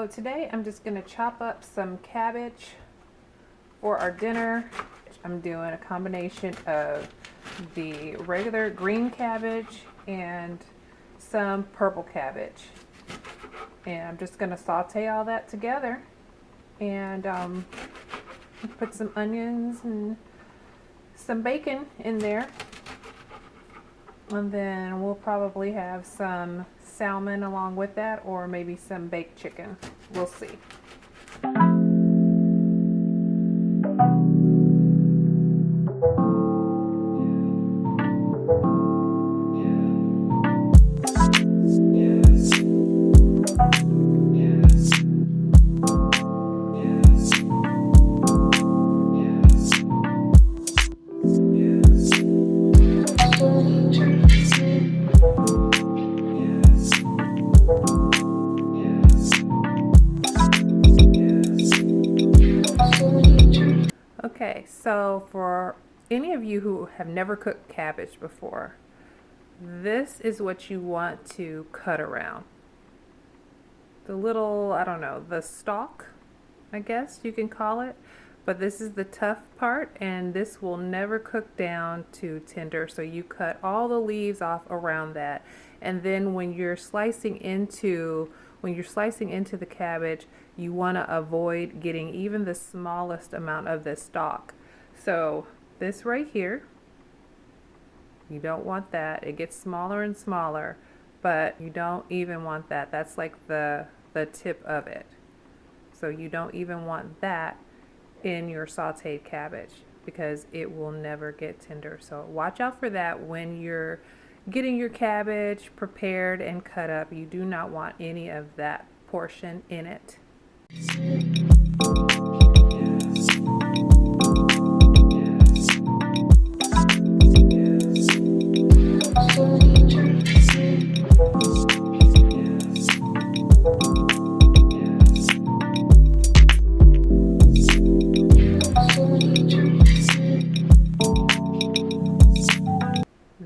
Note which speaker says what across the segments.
Speaker 1: So today I'm just going to chop up some cabbage for our dinner. I'm doing a combination of the regular green cabbage and some purple cabbage. And I'm just going to saute all that together and put some onions and some bacon in there. And then we'll probably have some salmon along with that, or maybe some baked chicken. We'll see. Okay, so for any of you who have never cooked cabbage before, this is what you want to cut around. The little, I don't know, the stalk, I guess you can call it. But this is the tough part, and this will never cook down to tender. So you cut all the leaves off around that. And then when you're slicing into the cabbage, you want to avoid getting even the smallest amount of the stalk. So this right here, you don't want that. It gets smaller and smaller, but you don't even want that. That's like the tip of it. So you don't even want that in your sauteed cabbage because it will never get tender. So watch out for that when you're getting your cabbage prepared and cut up. You do not want any of that portion in it.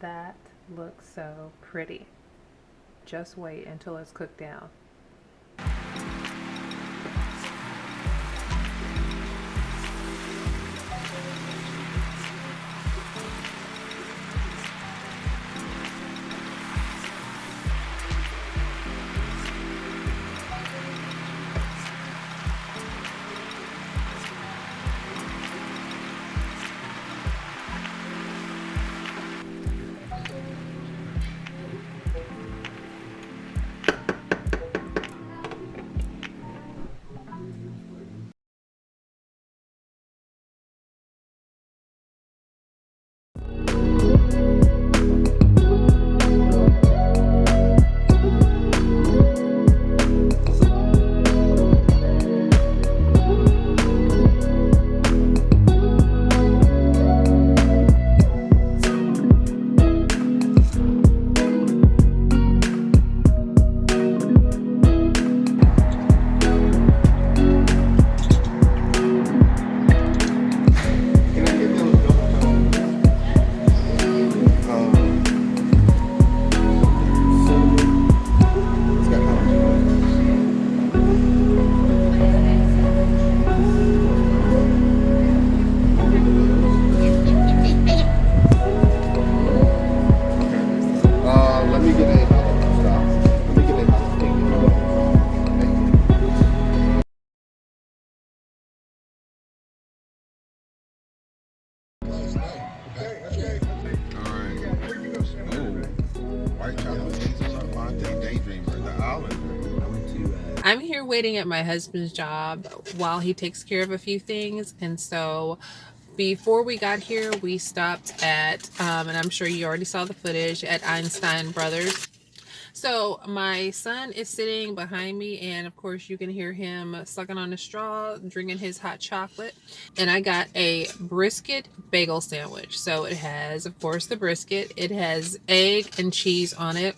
Speaker 1: That looks so pretty. Just wait until it's cooked down. I'm here waiting at my husband's job while he takes care of a few things, and so before we got here we stopped at and I'm sure you already saw the footage, at Einstein Brothers. So my son is sitting behind me, and of course you can hear him sucking on a straw, drinking his hot chocolate. And I got a brisket bagel sandwich. So it has, of course, the brisket. It has egg and cheese on it.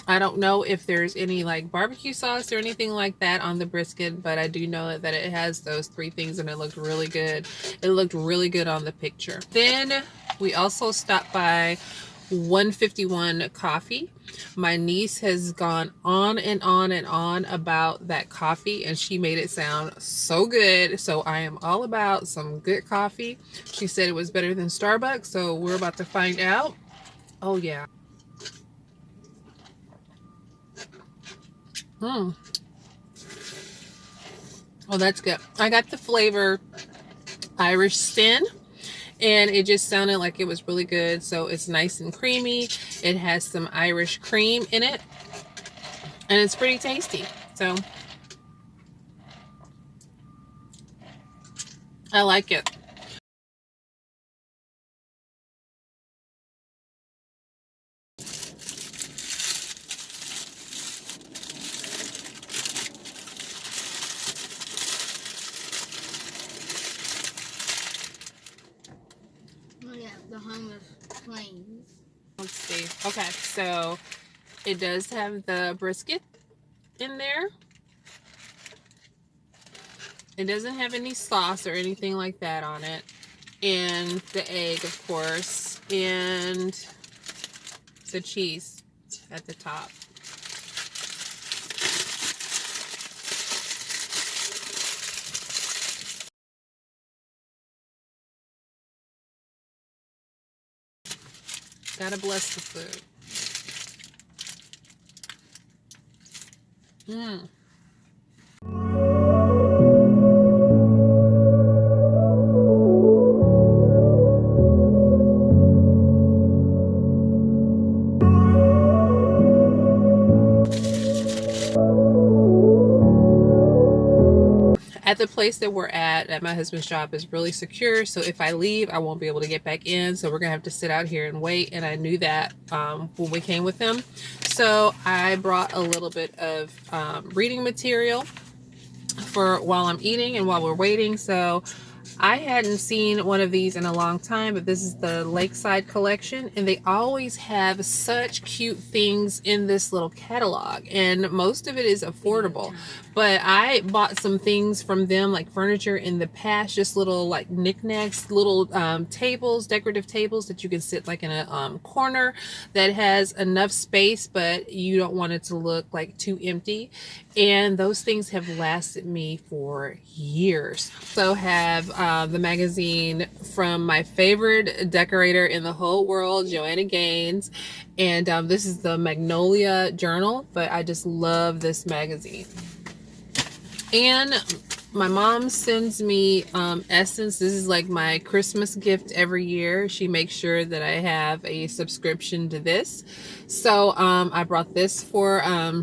Speaker 1: I don't know if there's any like barbecue sauce or anything like that on the brisket, but I do know that it has those three things, and it looked really good. It looked really good on the picture. Then we also stopped by 151 coffee. My niece has gone on and on and on about that coffee, and she made it sound so good. So I am all about some good coffee. She said it was better than Starbucks, so we're about to find out. Oh yeah. Oh, that's good. I got the flavor Irish Spin, and it just sounded like it was really good. So it's nice and creamy. It has some Irish cream in it, and it's pretty tasty. So I like it.
Speaker 2: Oh yeah, the homeless planes.
Speaker 1: Let's see. Okay, so it does have the brisket in there. It doesn't have any sauce or anything like that on it. And the egg, of course, and the cheese at the top. Gotta bless the food. Mmm. At the place that we're at my husband's job is really secure, so if I leave I won't be able to get back in, so we're gonna have to sit out here and wait, and I knew that when we came with him. So I brought a little bit of reading material for while I'm eating and while we're waiting. So I hadn't seen one of these in a long time, but this is the Lakeside collection, and they always have such cute things in this little catalog, and most of it is affordable. But I bought some things from them, like furniture in the past, just little like knickknacks, little tables, decorative tables that you can sit like in a corner that has enough space, but you don't want it to look like too empty. And those things have lasted me for years. So have the magazine from my favorite decorator in the whole world, Joanna Gaines. And this is the Magnolia Journal, but I just love this magazine. And my mom sends me Essence. This is like my Christmas gift every year. She makes sure that I have a subscription to this. So I brought this for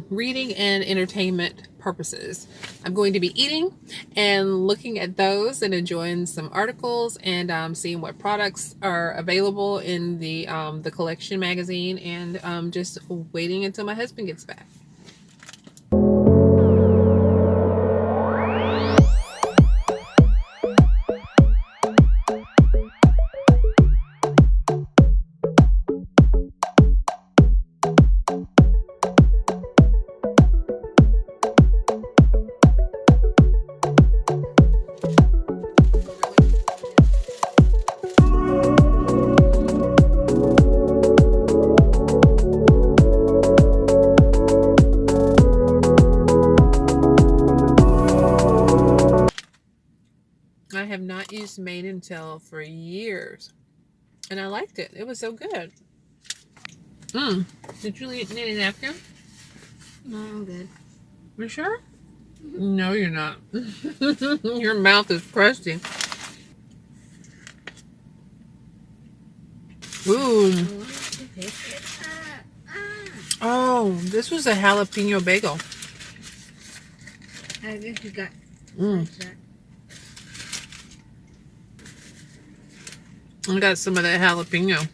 Speaker 1: reading and entertainment purposes. I'm going to be eating and looking at those and enjoying some articles and seeing what products are available in the collection magazine, and just waiting until my husband gets back. I have not used Made and Tell for years, and I liked it. It was so good. Did you need a napkin?
Speaker 2: No, I'm good.
Speaker 1: You sure? No, you're not. Your mouth is crusty. Ooh. Oh, this was a jalapeno bagel.
Speaker 2: I guess you got that.
Speaker 1: I got some of that jalapeno.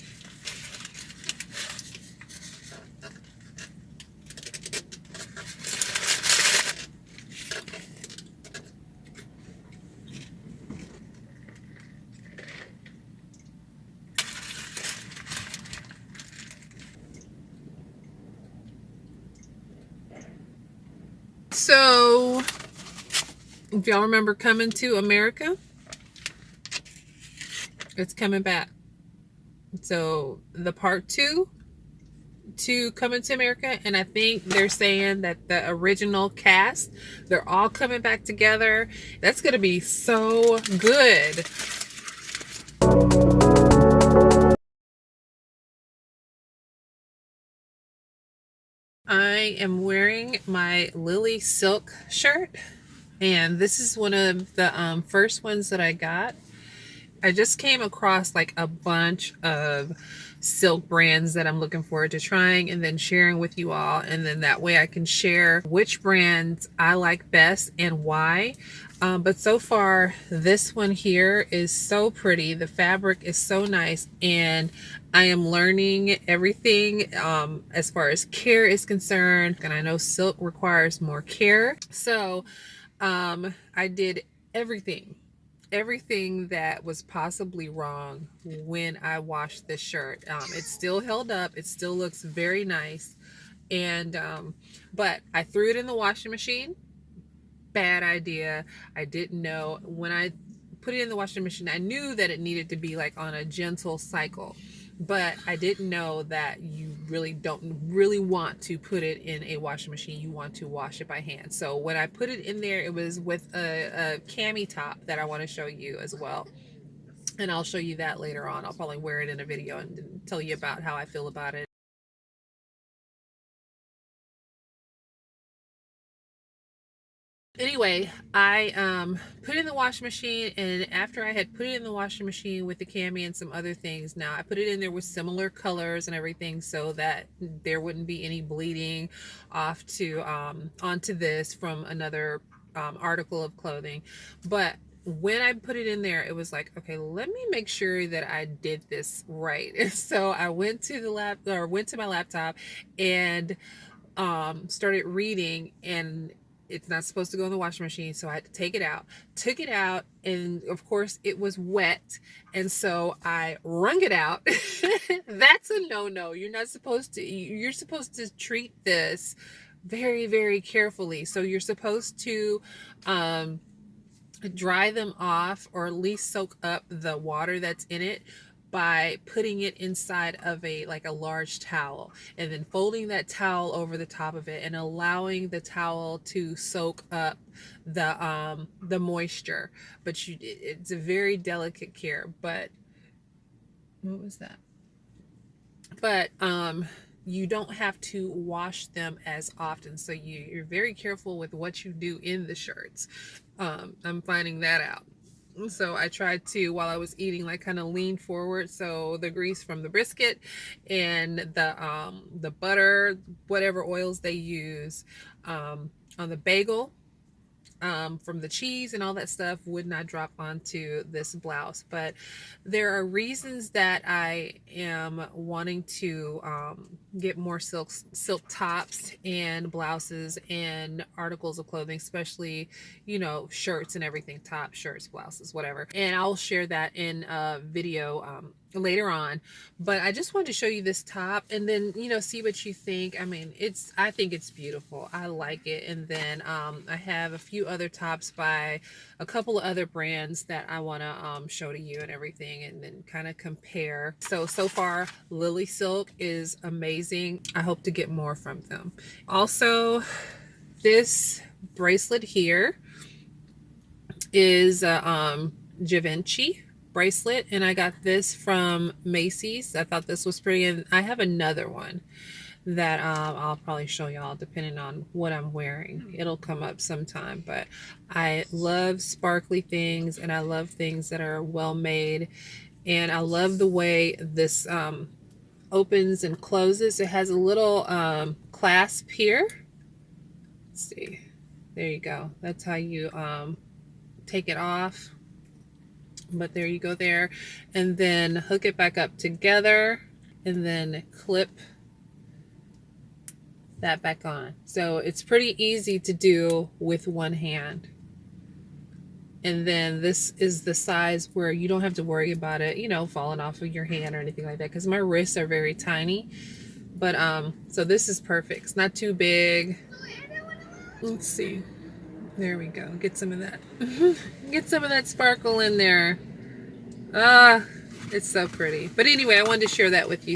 Speaker 1: So, if y'all remember Coming to America, it's coming back. So the part two to Coming to America, and I think they're saying that the original cast, they're all coming back together. That's gonna be so good. I am wearing my Lily Silk shirt, and this is one of the first ones that I got. I just came across like a bunch of silk brands that I'm looking forward to trying and then sharing with you all. And then that way I can share which brands I like best and why. But so far, this one here is so pretty. The fabric is so nice, and I am learning everything as far as care is concerned. And I know silk requires more care. So I did everything that was possibly wrong when I washed this shirt. It still held up. It still looks very nice. And, but I threw it in the washing machine. Bad idea. I didn't know when I put it in the washing machine, I knew that it needed to be like on a gentle cycle, but I didn't know that you don't really want to put it in a washing machine. You want to wash it by hand. So when I put it in there, it was with a cami top that I want to show you as well. And I'll show you that later on. I'll probably wear it in a video and tell you about how I feel about it. Anyway, I put it in the washing machine, and after I had put it in the washing machine with the cami and some other things, now I put it in there with similar colors and everything so that there wouldn't be any bleeding off to onto this from another article of clothing. But when I put it in there, it was like, okay, let me make sure that I did this right. And so I went to my laptop and started reading, and it's not supposed to go in the washing machine, so I had to take it out. Took it out, and of course it was wet, and so I wrung it out. That's a no-no. You're not supposed to. You're supposed to treat this very, very carefully. So you're supposed to dry them off, or at least soak up the water that's in it by putting it inside of a large towel, and then folding that towel over the top of it and allowing the towel to soak up the moisture. But it's a very delicate care. But what was that? But you don't have to wash them as often, so you're very careful with what you do in the shirts. I'm finding that out. So I tried to, while I was eating, like kind of lean forward, so the grease from the brisket and the butter, whatever oils they use on the bagel, from the cheese and all that stuff, would not drop onto this blouse. But there are reasons that I am wanting to get more silk tops and blouses and articles of clothing, especially, shirts and everything, tops, shirts, blouses, whatever. And I'll share that in a video later on. But I just wanted to show you this top, and then see what you think. I mean, I think it's beautiful. I like it. And then I have a few other tops by a couple of other brands that I want to show to you and everything, and then kind of compare. So far, Lily Silk is amazing. I hope to get more from them. Also, this bracelet here is Givenchy bracelet, and I got this from Macy's. I thought this was pretty, and I have another one that I'll probably show y'all depending on what I'm wearing. It'll come up sometime. But I love sparkly things, and I love things that are well made, and I love the way this opens and closes. It has a little clasp here. Let's see, there you go. That's how you take it off. But there you go there, and then hook it back up together, and then clip that back on. So it's pretty easy to do with one hand. And then this is the size where you don't have to worry about it, falling off of your hand or anything like that, because my wrists are very tiny. But so this is perfect. It's not too big. Let's see. There we go. Get some of that. Get some of that sparkle in there. It's so pretty. But anyway, I wanted to share that with you.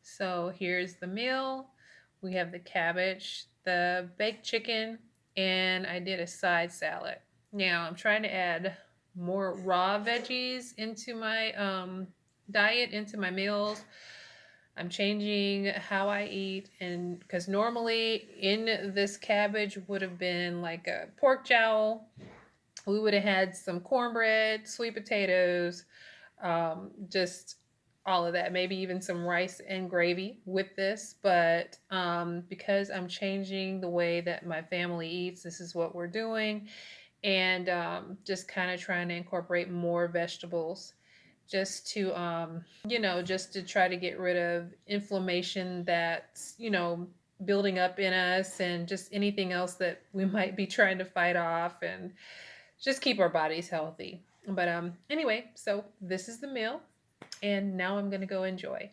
Speaker 1: So here's the meal. We have the cabbage, the baked chicken, and I did a side salad. Now I'm trying to add more raw veggies into my diet, into my meals. I'm changing how I eat, and because normally in this cabbage would have been like a pork jowl, we would have had some cornbread, sweet potatoes, just all of that, maybe even some rice and gravy with this. But because I'm changing the way that my family eats, this is what we're doing, and just kind of trying to incorporate more vegetables just to just to try to get rid of inflammation that's building up in us, and just anything else that we might be trying to fight off, and just keep our bodies healthy. But anyway, so this is the meal, and now I'm gonna go enjoy.